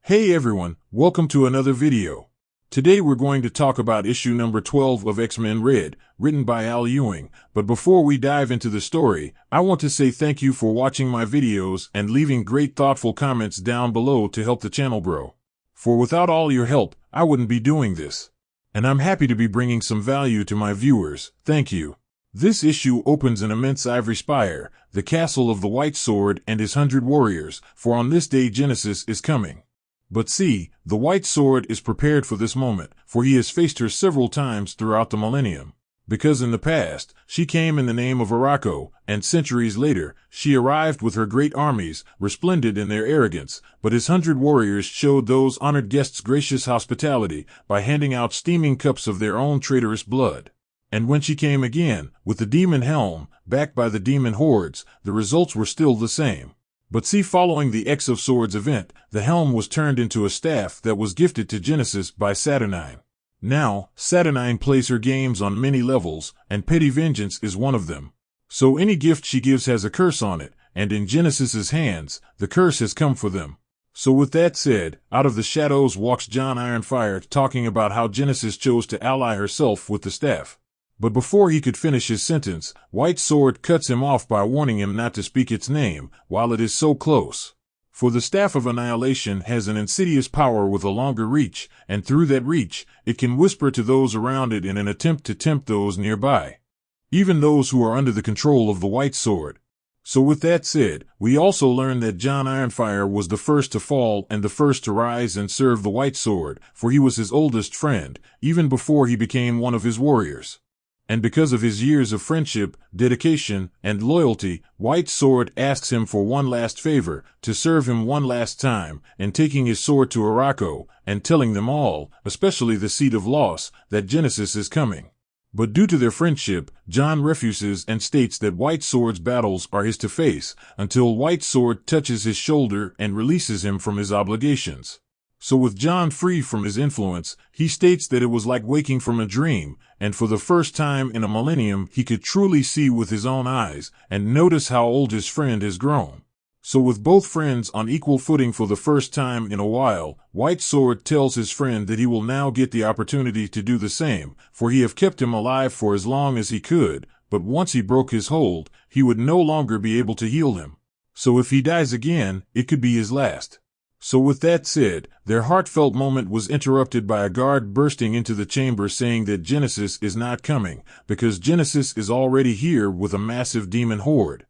Hey everyone, welcome to another video. Today we're going to talk about issue number 12 of X-Men Red, written by Al Ewing, but before we dive into the story, I want to say thank you for watching my videos and leaving great thoughtful comments down below to help the channel grow. For without all your help, I wouldn't be doing this. And I'm happy to be bringing some value to my viewers, thank you. This issue opens an immense ivory spire, the castle of the White Sword and his 100 warriors, for on this day Genesis is coming. But see, the White Sword is prepared for this moment, for he has faced her several times throughout the millennium. Because in the past, she came in the name of Arakko, and centuries later, she arrived with her great armies, resplendent in their arrogance, but his 100 warriors showed those honored guests gracious hospitality by handing out steaming cups of their own traitorous blood. And when she came again, with the demon helm, backed by the demon hordes, the results were still the same. But see, following the X of Swords event, the helm was turned into a staff that was gifted to Genesis by Saturnine. Now, Saturnine plays her games on many levels, and petty vengeance is one of them. So any gift she gives has a curse on it, and in Genesis's hands, the curse has come for them. So with that said, out of the shadows walks John Ironfire talking about how Genesis chose to ally herself with the staff. But before he could finish his sentence, White Sword cuts him off by warning him not to speak its name, while it is so close. For the Staff of Annihilation has an insidious power with a longer reach, and through that reach, it can whisper to those around it in an attempt to tempt those nearby. Even those who are under the control of the White Sword. So with that said, we also learn that John Ironfire was the first to fall and the first to rise and serve the White Sword, for he was his oldest friend, even before he became one of his warriors. And because of his years of friendship, dedication, and loyalty, White Sword asks him for one last favor, to serve him one last time, and taking his sword to Arakko, and telling them all, especially the Seed of Loss, that Genesis is coming. But due to their friendship, John refuses and states that White Sword's battles are his to face, until White Sword touches his shoulder and releases him from his obligations. So with John free from his influence, he states that it was like waking from a dream, and for the first time in a millennium he could truly see with his own eyes, and notice how old his friend has grown. So with both friends on equal footing for the first time in a while, White Sword tells his friend that he will now get the opportunity to do the same, for he have kept him alive for as long as he could, but once he broke his hold, he would no longer be able to heal him. So if he dies again, it could be his last. So with that said, their heartfelt moment was interrupted by a guard bursting into the chamber saying that Genesis is not coming, because Genesis is already here with a massive demon horde.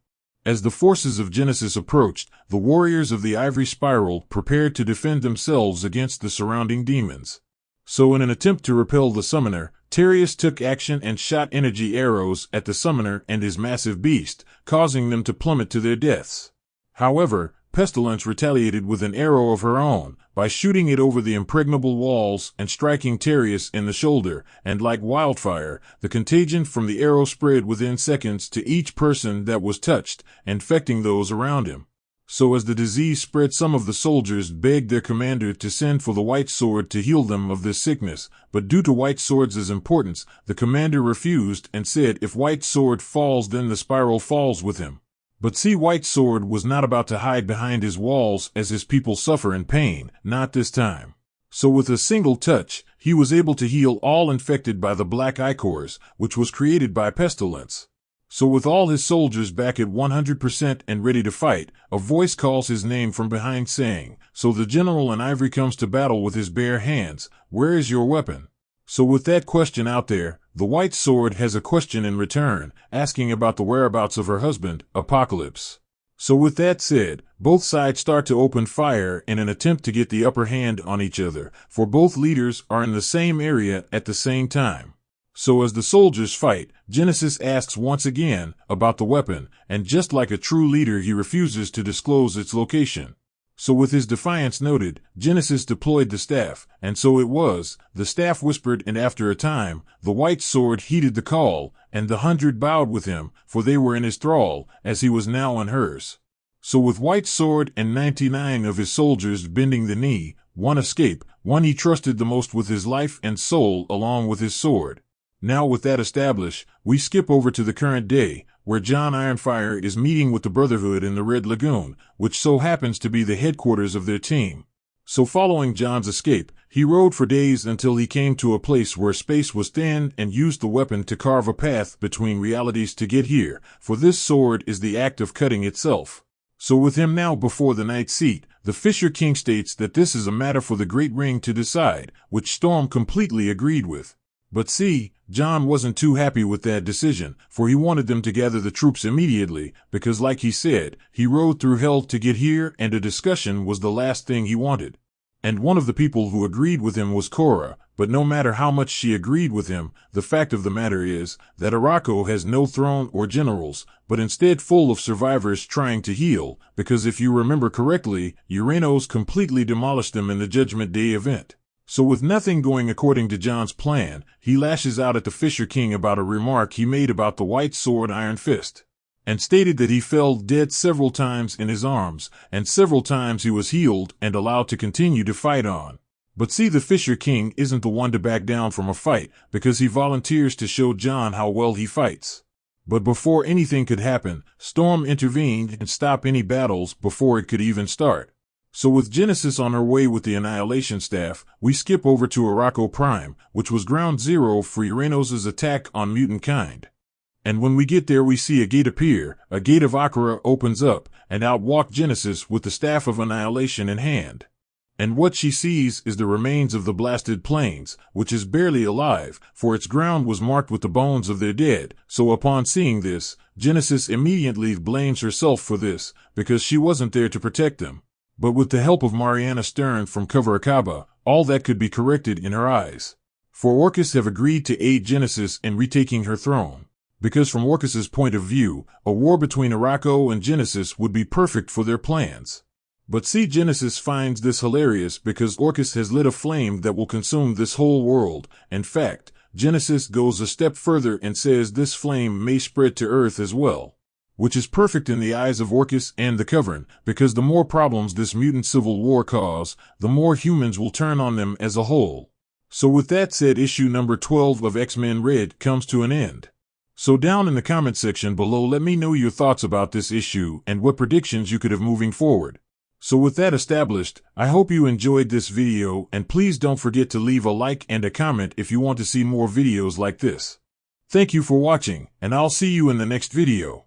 As the forces of Genesis approached, the warriors of the Ivory Spiral prepared to defend themselves against the surrounding demons. So in an attempt to repel the summoner, Terius took action and shot energy arrows at the summoner and his massive beast, causing them to plummet to their deaths. However, Pestilence retaliated with an arrow of her own, by shooting it over the impregnable walls and striking Terius in the shoulder, and like wildfire, the contagion from the arrow spread within seconds to each person that was touched, infecting those around him. So as the disease spread, some of the soldiers begged their commander to send for the White Sword to heal them of this sickness, but due to White Sword's importance, the commander refused and said if White Sword falls then the spiral falls with him. But see, White Sword was not about to hide behind his walls as his people suffer in pain, not this time. So with a single touch, he was able to heal all infected by the black ichors, which was created by Pestilence. So with all his soldiers back at 100% and ready to fight, a voice calls his name from behind saying, "So the general in ivory comes to battle with his bare hands, where is your weapon?" So with that question out there, the White Sword has a question in return, asking about the whereabouts of her husband, Apocalypse. So with that said, both sides start to open fire in an attempt to get the upper hand on each other, for both leaders are in the same area at the same time. So as the soldiers fight, Genesis asks once again about the weapon, and just like a true leader he refuses to disclose its location. So with his defiance noted, Genesis deployed the staff, and so it was, the staff whispered, and after a time, the White Sword heeded the call, and the 100 bowed with him, for they were in his thrall, as he was now in hers. So with White Sword and 99 of his soldiers bending the knee, one escaped, one he trusted the most with his life and soul along with his sword. Now with that established, we skip over to the current day, where John Ironfire is meeting with the Brotherhood in the Red Lagoon, which so happens to be the headquarters of their team. So following John's escape, he rode for days until he came to a place where space was thin and used the weapon to carve a path between realities to get here, for this sword is the act of cutting itself. So with him now before the Night Seat, the Fisher King states that this is a matter for the Great Ring to decide, which Storm completely agreed with. But see, John wasn't too happy with that decision, for he wanted them to gather the troops immediately, because like he said, he rode through hell to get here and a discussion was the last thing he wanted. And one of the people who agreed with him was Cora, but no matter how much she agreed with him, the fact of the matter is that Arakko has no throne or generals, but instead full of survivors trying to heal, because if you remember correctly, Uranos completely demolished them in the Judgment Day event. So with nothing going according to John's plan, he lashes out at the Fisher King about a remark he made about the white sword Iron Fist, and stated that he fell dead several times in his arms, and several times he was healed and allowed to continue to fight on. But see, the Fisher King isn't the one to back down from a fight, because he volunteers to show John how well he fights. But before anything could happen, Storm intervened and stopped any battles before it could even start. So with Genesis on her way with the Annihilation Staff, we skip over to Arakko Prime, which was ground zero for Uranos' attack on mutant kind. And when we get there we see a gate appear, a gate of Akira opens up, and out walk Genesis with the Staff of Annihilation in hand. And what she sees is the remains of the blasted plains, which is barely alive, for its ground was marked with the bones of their dead. So upon seeing this, Genesis immediately blames herself for this, because she wasn't there to protect them. But with the help of Mariana Stern from Cover Akaba, all that could be corrected in her eyes. For Orcus have agreed to aid Genesis in retaking her throne. Because from Orcus's point of view, a war between Arakko and Genesis would be perfect for their plans. But see, Genesis finds this hilarious because Orcus has lit a flame that will consume this whole world. In fact, Genesis goes a step further and says this flame may spread to Earth as well. Which is perfect in the eyes of Orcus and the Coven, because the more problems this mutant civil war cause, the more humans will turn on them as a whole. So with that said, issue number 12 of X-Men Red comes to an end. So down in the comment section below, let me know your thoughts about this issue and what predictions you could have moving forward. So with that established, I hope you enjoyed this video, and please don't forget to leave a like and a comment if you want to see more videos like this. Thank you for watching, and I'll see you in the next video.